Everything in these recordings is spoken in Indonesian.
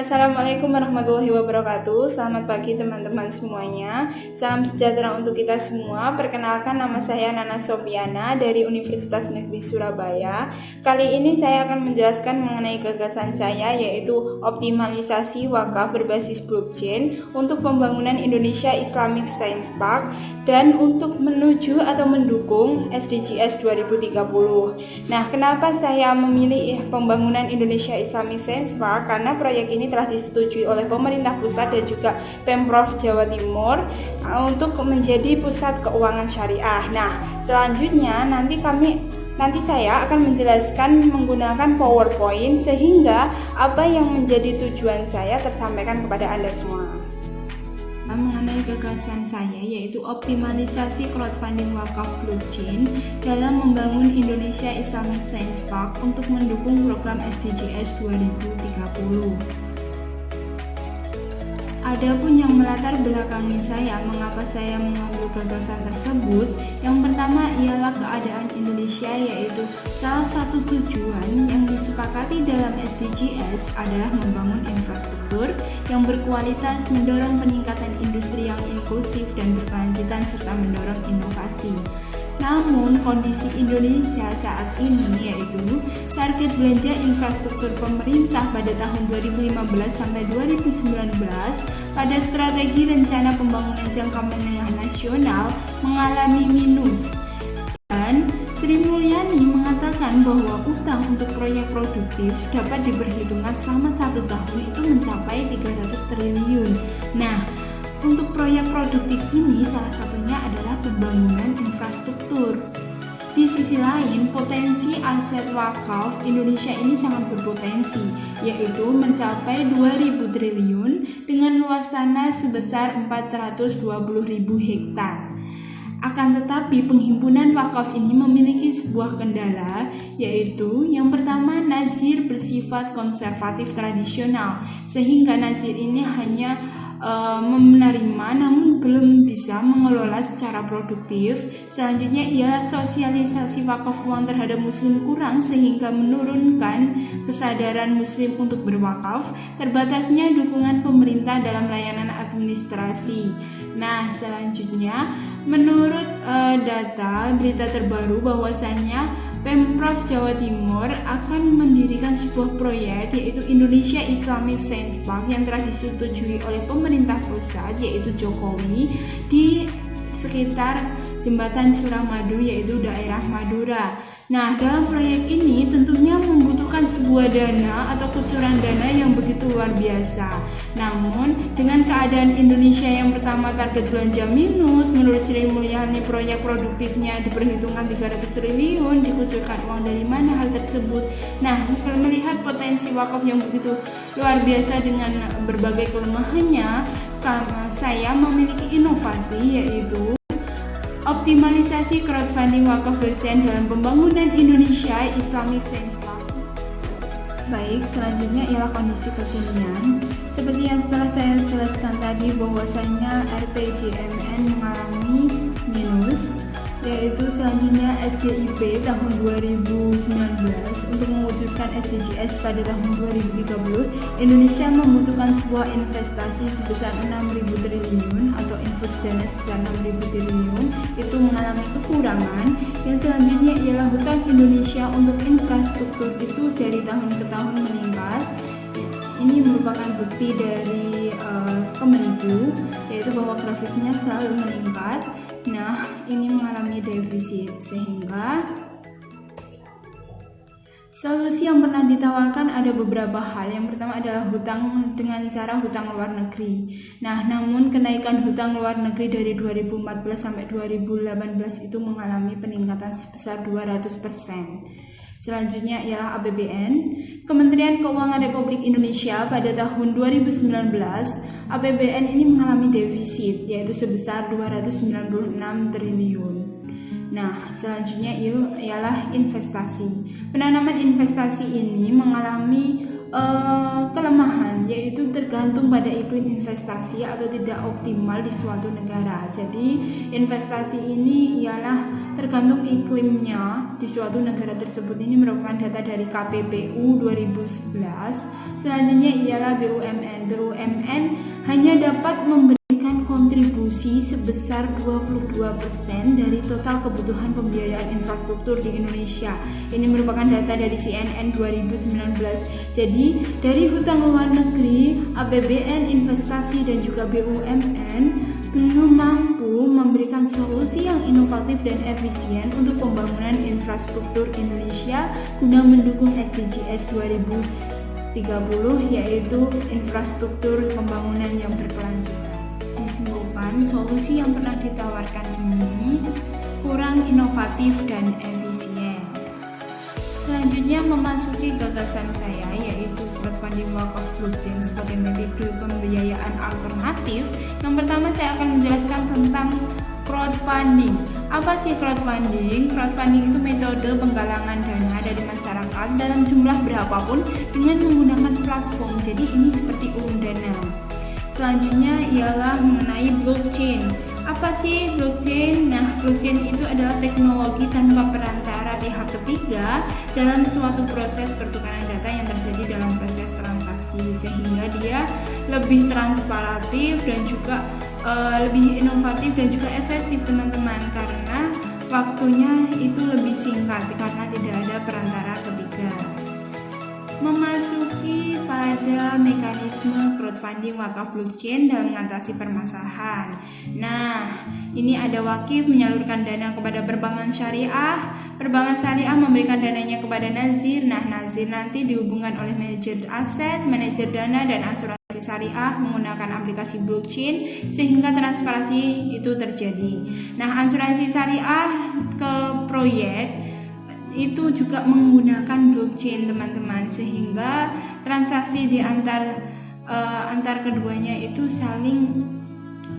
Assalamualaikum warahmatullahi wabarakatuh. Selamat pagi teman-teman semuanya. Salam sejahtera untuk kita semua. Perkenalkan, nama saya Nana Sofiana dari Universitas Negeri Surabaya. Kali ini saya akan menjelaskan mengenai gagasan saya, yaitu optimalisasi wakaf berbasis blockchain untuk pembangunan Indonesia Islamic Science Park dan untuk menuju atau mendukung SDGs 2030. Nah, kenapa saya memilih pembangunan Indonesia Islamic Science Park? Karena proyek ini telah disetujui oleh pemerintah pusat dan juga Pemprov Jawa Timur untuk menjadi pusat keuangan syariah. Nah, selanjutnya nanti saya akan menjelaskan menggunakan PowerPoint sehingga apa yang menjadi tujuan saya tersampaikan kepada Anda semua. Mengenai gagasan saya, yaitu optimalisasi crowdfunding wakaf blockchain dalam membangun Indonesia Islamic Science Park untuk mendukung program SDGs 2030. Adapun yang melatar belakangi saya mengapa saya mengambil gagasan tersebut, yang pertama ialah keadaan Indonesia, yaitu salah satu tujuan yang disepakati dalam SDGs adalah membangun infrastruktur yang berkualitas, mendorong peningkatan industri yang inklusif dan berkelanjutan, serta mendorong inovasi. Namun kondisi Indonesia saat ini, yaitu target belanja infrastruktur pemerintah pada tahun 2015 sampai 2019 pada strategi rencana pembangunan jangka menengah nasional mengalami minus. Dan Sri Mulyani mengatakan bahwa utang untuk proyek produktif dapat diperhitungkan selama 1 tahun itu mencapai 300 triliun. Nah, untuk proyek produktif ini salah satunya adalah pembangunan infrastruktur. Di sisi lain, potensi aset wakaf Indonesia ini sangat berpotensi, yaitu mencapai 2.000 triliun dengan luas tanah sebesar 420.000 hektar. Akan tetapi penghimpunan wakaf ini memiliki sebuah kendala, yaitu yang pertama, nazir bersifat konservatif tradisional, sehingga nazir ini hanya menerima namun belum bisa mengelola secara produktif. Selanjutnya ialah sosialisasi wakaf uang terhadap muslim kurang sehingga menurunkan kesadaran muslim untuk berwakaf, terbatasnya dukungan pemerintah dalam layanan administrasi. Nah, selanjutnya menurut data berita terbaru bahwasanya Pemprov Jawa Timur akan mendirikan sebuah proyek, yaitu Indonesia Islamic Science Park yang telah disetujui oleh pemerintah pusat, yaitu Jokowi, di sekitar Jembatan Suramadu, yaitu daerah Madura. Nah, dalam proyek ini tentunya membutuhkan sebuah dana atau kucuran dana yang begitu luar biasa. Namun, dengan keadaan Indonesia yang pertama target belanja minus, menurut Sri Mulyani proyek produktifnya diperhitungkan 300 triliun, dikucurkan uang dari mana hal tersebut? Nah, melihat potensi wakaf yang begitu luar biasa dengan berbagai kelemahannya, karena saya memiliki inovasi, yaitu optimalisasi crowdfunding wakaf blockchain dalam pembangunan Indonesia Islamic Science Park. Baik, selanjutnya ialah kondisi kekinian. Seperti yang telah saya jelaskan tadi, bahwasanya RPJMN mengalami minus, yaitu selanjutnya SGIP tahun 2019 untuk mewujudkan SDGs pada tahun 2030, Indonesia membutuhkan sebuah investasi sebesar 6.000 triliun atau infus dana sebesar 6.000 triliun itu mengalami kekurangan. Yang selanjutnya ialah hutang Indonesia untuk infrastruktur itu dari tahun ke tahun meningkat. Ini merupakan bukti dari Kemenlu, yaitu bahwa grafiknya selalu meningkat. Nah, ini mengalami defisit, sehingga solusi yang pernah ditawarkan ada beberapa hal. Yang pertama adalah hutang dengan cara hutang luar negeri. Nah, namun kenaikan hutang luar negeri dari 2014 sampai 2018 itu mengalami peningkatan sebesar 200%. Selanjutnya ialah APBN. Kementerian Keuangan Republik Indonesia pada tahun 2019, APBN ini mengalami defisit, yaitu sebesar 296 triliun. Nah, selanjutnya ialah investasi. Penanaman investasi ini mengalami kelemahan, yaitu tergantung pada iklim investasi atau tidak optimal di suatu negara. Jadi investasi ini ialah tergantung iklimnya di suatu negara tersebut. Ini merupakan data dari KPPU 2011. Selanjutnya ialah BUMN. BUMN hanya dapat memberikan kontribusi sebesar 22% dari total kebutuhan pembiayaan infrastruktur di Indonesia. Ini merupakan data dari CNN 2019. Jadi dari hutang luar negeri, APBN, investasi dan juga BUMN belum mampu memberikan solusi yang inovatif dan efisien untuk pembangunan infrastruktur Indonesia guna mendukung SDGs 2030, yaitu infrastruktur pembangunan yang berkelanjutan. Disimpulkan, solusi yang pernah ditawarkan ini kurang inovatif dan efisien. Selanjutnya memasuki gagasan saya, yaitu crowdfunding wakaf blockchain sebagai metode pembiayaan alternatif. Yang pertama saya akan menjelaskan tentang crowdfunding. Apa sih crowdfunding? Crowdfunding itu metode penggalangan dana dari masyarakat dalam jumlah berapapun dengan menggunakan platform. Jadi ini seperti dana. Selanjutnya ialah mengenai blockchain. Apa sih blockchain? Nah, blockchain itu adalah teknologi tanpa perantara pihak ketiga dalam suatu proses pertukaran data yang terjadi dalam proses transaksi, sehingga dia lebih transparatif dan juga lebih inovatif dan juga efektif teman-teman, karena waktunya itu lebih singkat karena tidak ada perantara ketiga. Memasuki pada mekanisme crowdfunding wakaf blockchain dalam mengatasi permasalahan. Nah, ini ada wakif menyalurkan dana kepada perbankan syariah. Perbankan syariah memberikan dananya kepada nazir. Nah, nazir nanti dihubungkan oleh manajer aset, manajer dana, dan asuransi syariah menggunakan aplikasi blockchain sehingga transparansi itu terjadi. Nah, asuransi syariah ke proyek itu juga menggunakan blockchain teman-teman, sehingga transaksi di antar keduanya itu saling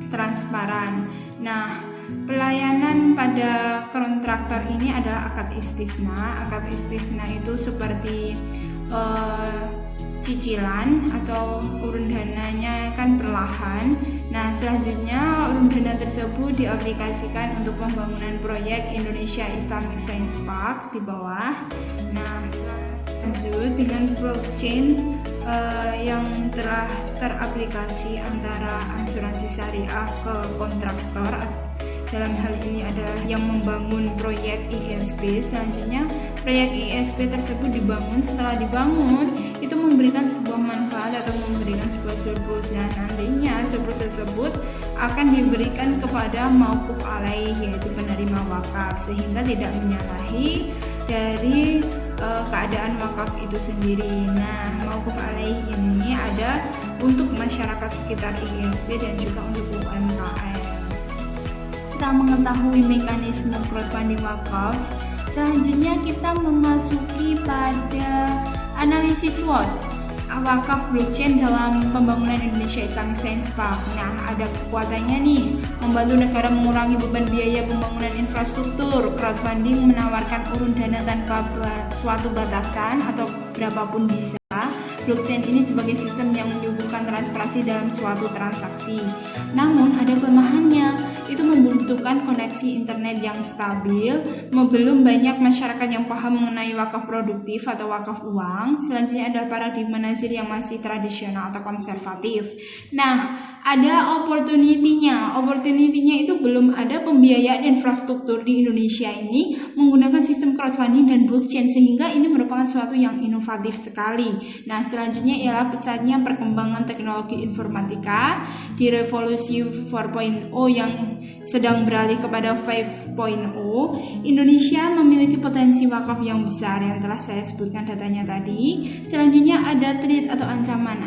transparan. Nah, pelayanan pada kontraktor ini adalah akad istisna. Akad istisna itu seperti cicilan atau urun dananya kan perlahan. Nah, selanjutnya urun dana tersebut diaplikasikan untuk pembangunan proyek Indonesia Islamic Science Park di bawah. Nah, lanjut dengan blockchain yang telah teraplikasi antara asuransi syariah ke kontraktor. Dalam hal ini adalah yang membangun proyek ISP. Selanjutnya proyek ISP tersebut dibangun. Setelah dibangun itu memberikan sebuah manfaat atau memberikan sebuah surplus. Nah, nantinya surplus tersebut akan diberikan kepada mauquf alaih, yaitu penerima wakaf, sehingga tidak menyalahi dari keadaan wakaf itu sendiri. Nah, mauquf alaih ini ada untuk masyarakat sekitar ISP dan juga untuk UMKM. Kita mengetahui mekanisme crowdfunding wakaf. Selanjutnya kita memasuki pada analisis SWOT wakaf blockchain dalam pembangunan Indonesia Islamic Science Park. Nah, ada kekuatannya nih, membantu negara mengurangi beban biaya pembangunan infrastruktur. Crowdfunding menawarkan urun dana tanpa suatu batasan atau berapapun bisa. Blockchain ini sebagai sistem yang menyuguhkan transparansi dalam suatu transaksi. Namun ada kelemahannya, itu membutuhkan koneksi internet yang stabil. Belum banyak masyarakat yang paham mengenai wakaf produktif atau wakaf uang. Selanjutnya ada paradigma nazir yang masih tradisional atau konservatif. Nah, ada opportunity-nya. Opportunity-nya itu belum ada pembiayaan infrastruktur di Indonesia ini menggunakan sistem crowdfunding dan blockchain, sehingga ini merupakan suatu yang inovatif sekali. Nah, selanjutnya ialah pesatnya perkembangan teknologi informatika di revolusi 4.0 yang sedang beralih kepada 5.0. Indonesia memiliki potensi wakaf yang besar yang telah saya sebutkan datanya tadi. Selanjutnya ada threat atau ancaman.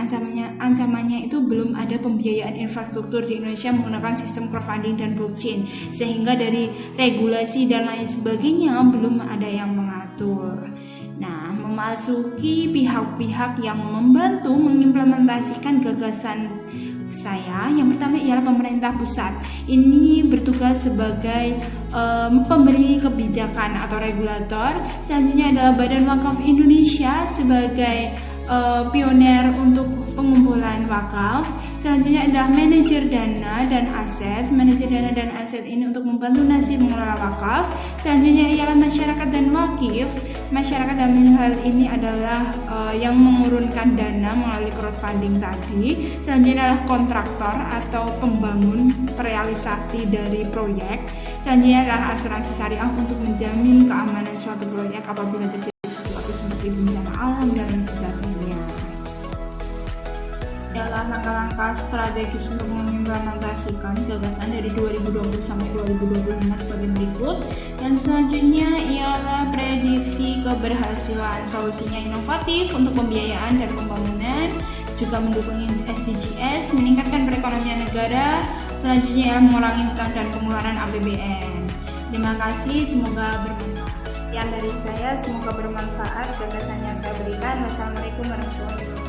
Ancamannya itu belum ada pembiayaan infrastruktur di Indonesia menggunakan sistem crowdfunding dan blockchain, sehingga dari regulasi dan lain sebagainya belum ada yang mengatur. Nah, memasuki pihak-pihak yang membantu mengimplementasikan gagasan saya. Yang pertama ialah pemerintah pusat. Ini bertugas sebagai pemberi kebijakan atau regulator. Selanjutnya adalah Badan Wakaf Indonesia sebagai pioner untuk pengumpulan wakaf. Selanjutnya adalah manajer dana dan aset. Manajer dana dan aset ini untuk membantu nasib mengelola wakaf. Selanjutnya ialah masyarakat dan wakif. Masyarakat dalam hal ini adalah yang mengurunkan dana melalui crowdfunding tadi. Selanjutnya adalah kontraktor atau pembangun realisasi dari proyek. Selanjutnya adalah asuransi syariah untuk menjamin keamanan suatu proyek apabila terjadi sesuatu seperti bencana alam dan lain sebagainya. Ialah langkah-langkah strategis untuk mengimplementasikan gagasan dari 2020 sampai 2025 sebagai berikut. Dan selanjutnya ialah prediksi keberhasilan. Solusinya inovatif untuk pembiayaan dan pembangunan, juga mendukung SDGs, meningkatkan perekonomian negara. Selanjutnya ialah mengurangi utang dan pengeluaran APBN. Terima kasih, semoga bermanfaat. Sekian dari saya, semoga bermanfaat gagasan yang saya berikan. Wassalamualaikum warahmatullahi wabarakatuh.